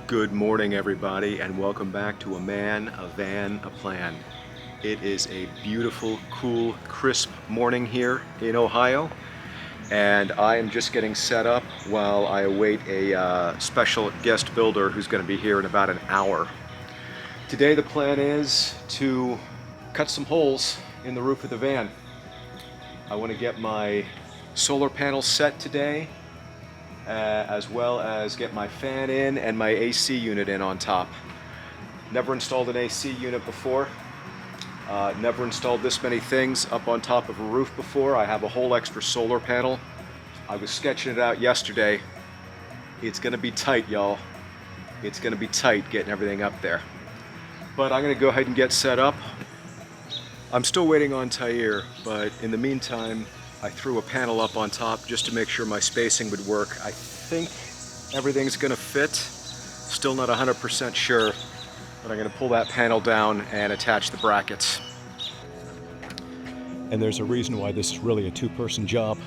Good morning, everybody, and welcome back to A Man, a Van, a Plan. It is a beautiful, cool, crisp morning here in Ohio, and I am just getting set up while I await a special guest builder who's going to be here in about an hour. Today the plan is to cut some holes in the roof of the van. I want to get my solar panels set today, as well as get my fan in and my AC unit in on top. Never installed an AC unit before. Never installed this many things up on top of a roof before. I have a whole extra solar panel. I was sketching it out yesterday. It's gonna be tight, y'all. It's gonna be tight getting everything up there. But I'm gonna go ahead and get set up. I'm still waiting on Tyre, but in the meantime, I threw a panel up on top just to make sure my spacing would work. I think everything's gonna fit. Still not 100% sure, but I'm gonna pull that panel down and attach the brackets. And there's a reason why this is really a two-person job.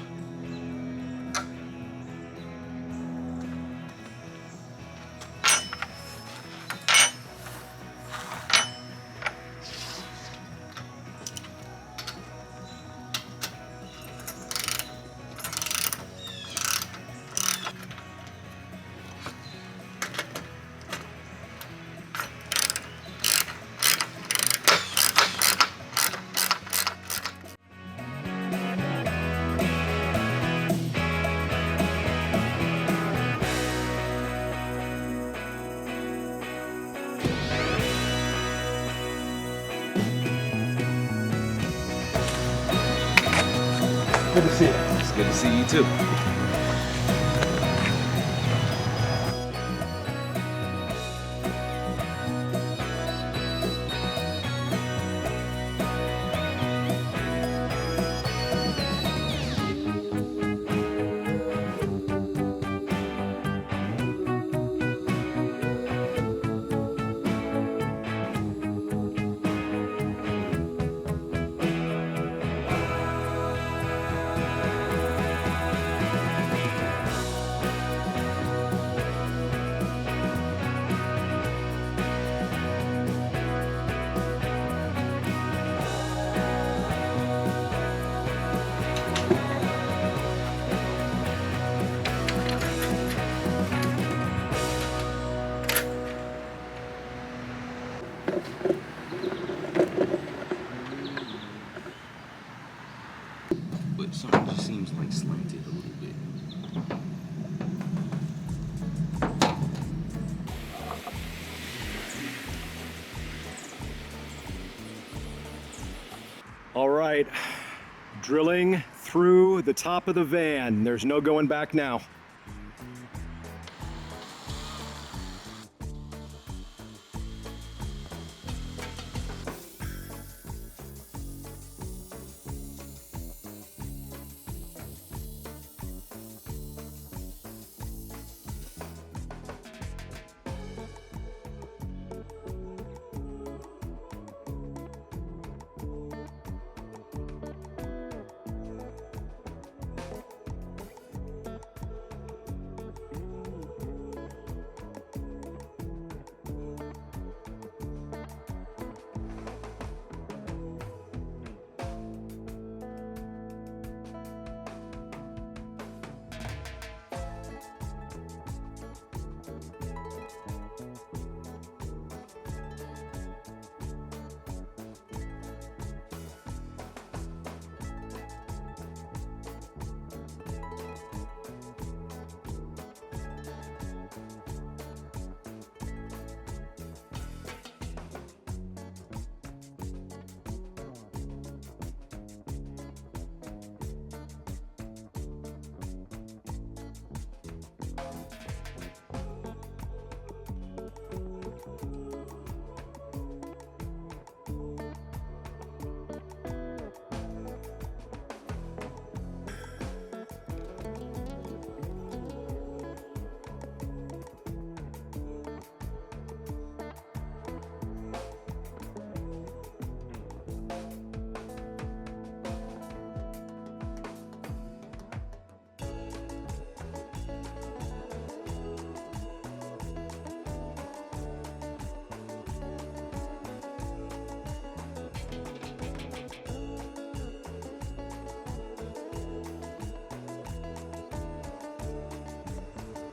Good to see you. It's good to see you too. But something just seems like slanted a little bit. All right, drilling through the top of the van. There's no going back now.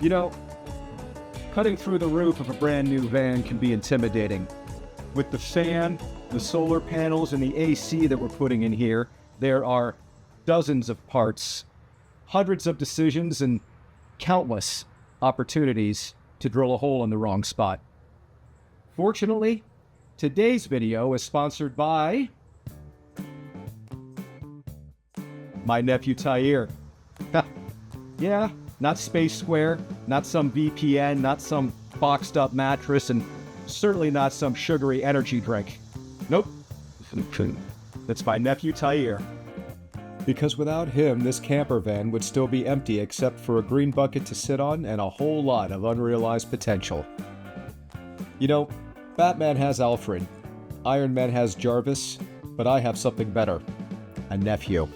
You know, cutting through the roof of a brand new van can be intimidating. With the fan, the solar panels, and the AC that we're putting in here, there are dozens of parts, hundreds of decisions, and countless opportunities to drill a hole in the wrong spot. Fortunately, today's video is sponsored by my nephew Tyre. Yeah, not Space Square, not some VPN, not some boxed up mattress, and certainly not some sugary energy drink. Nope. That's my nephew Tyre. Because without him, this camper van would still be empty except for a green bucket to sit on and a whole lot of unrealized potential. You know, Batman has Alfred, Iron Man has Jarvis, but I have something better. A nephew.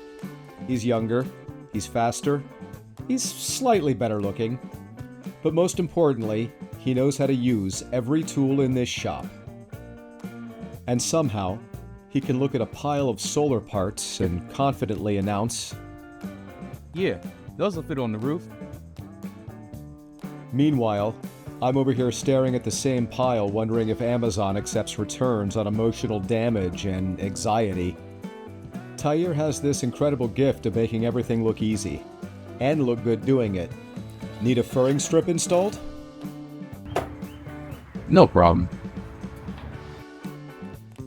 He's younger, he's faster, he's slightly better looking, but most importantly, he knows how to use every tool in this shop. And somehow, he can look at a pile of solar parts and confidently announce, Yeah, those will fit on the roof. Meanwhile, I'm over here staring at the same pile wondering if Amazon accepts returns on emotional damage and anxiety. Tyre has this incredible gift of making everything look easy, and look good doing it. Need a furring strip installed? No problem.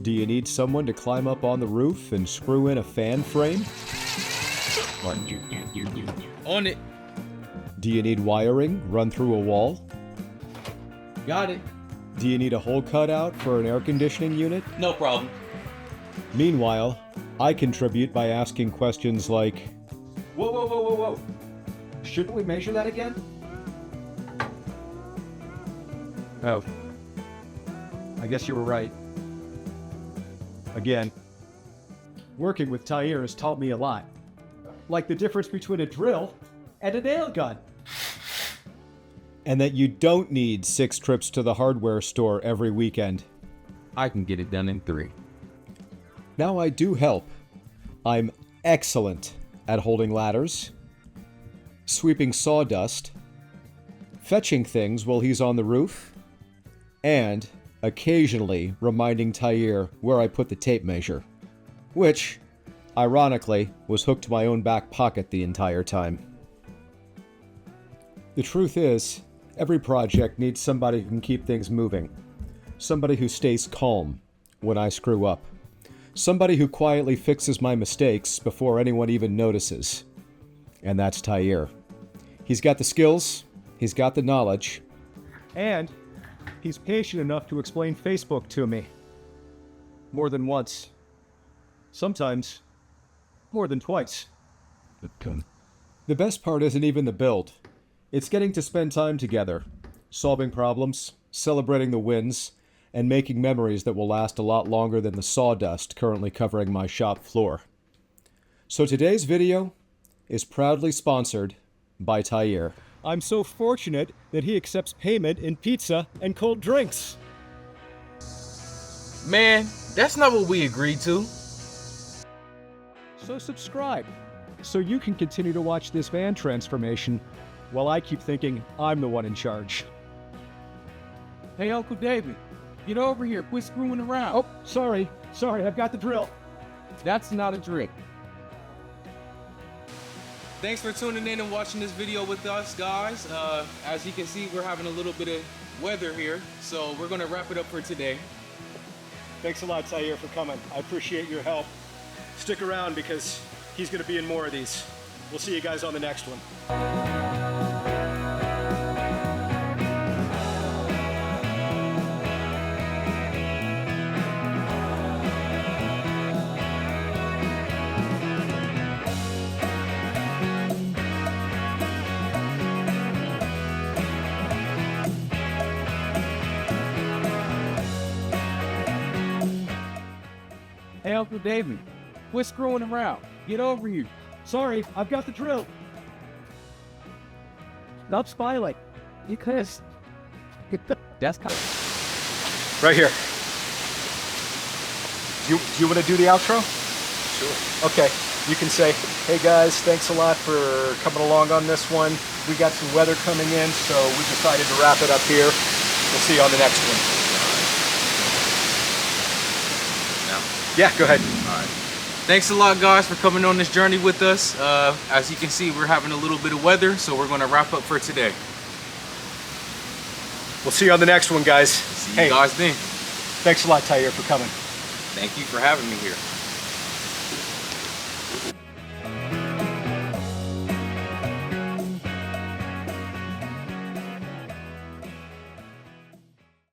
Do you need someone to climb up on the roof and screw in a fan frame? On it. Do you need wiring run through a wall? Got it. Do you need a hole cut out for an air conditioning unit? No problem. Meanwhile, I contribute by asking questions like, Whoa. Shouldn't we measure that again? Oh. I guess you were right. Again. Working with Tyre has taught me a lot. Like the difference between a drill and a nail gun. And that you don't need 6 trips to the hardware store every weekend. I can get it done in 3. Now I do help. I'm excellent at holding ladders, sweeping sawdust, fetching things while he's on the roof, and occasionally reminding Tyre where I put the tape measure, which, ironically, was hooked to my own back pocket the entire time. The truth is, every project needs somebody who can keep things moving, somebody who stays calm when I screw up, somebody who quietly fixes my mistakes before anyone even notices. And that's Tyre. He's got the skills, he's got the knowledge, and he's patient enough to explain Facebook to me. More than once. Sometimes more than twice. The best part isn't even the build. It's getting to spend time together, solving problems, celebrating the wins, and making memories that will last a lot longer than the sawdust currently covering my shop floor. So today's video is proudly sponsored by Tyre. I'm so fortunate that he accepts payment in pizza and cold drinks. Man, that's not what we agreed to. So subscribe, so you can continue to watch this van transformation while I keep thinking I'm the one in charge. Hey, Uncle David, get over here. Quit screwing around. Oh, sorry, I've got the drill. That's not a trick. Thanks for tuning in and watching this video with us, guys. As you can see, we're having a little bit of weather here, so we're gonna wrap it up for today. Thanks a lot, Tyre, for coming. I appreciate your help. Stick around because he's going to be in more of these. We'll see you guys on the next one. Hey, Uncle David, quit screwing around. Get over here. Sorry, I've got the drill. Stop smiling. Because that's kind of... Right here. Do you want to do the outro? Sure. Okay. You can say, hey guys, thanks a lot for coming along on this one. We got some weather coming in, so we decided to wrap it up here. We'll see you on the next one. Now? Yeah, go ahead. All right. Thanks a lot, guys, for coming on this journey with us. As you can see, we're having a little bit of weather, so we're going to wrap up for today. We'll see you on the next one, guys. See you guys then. Thanks a lot, Tyre, for coming. Thank you for having me here.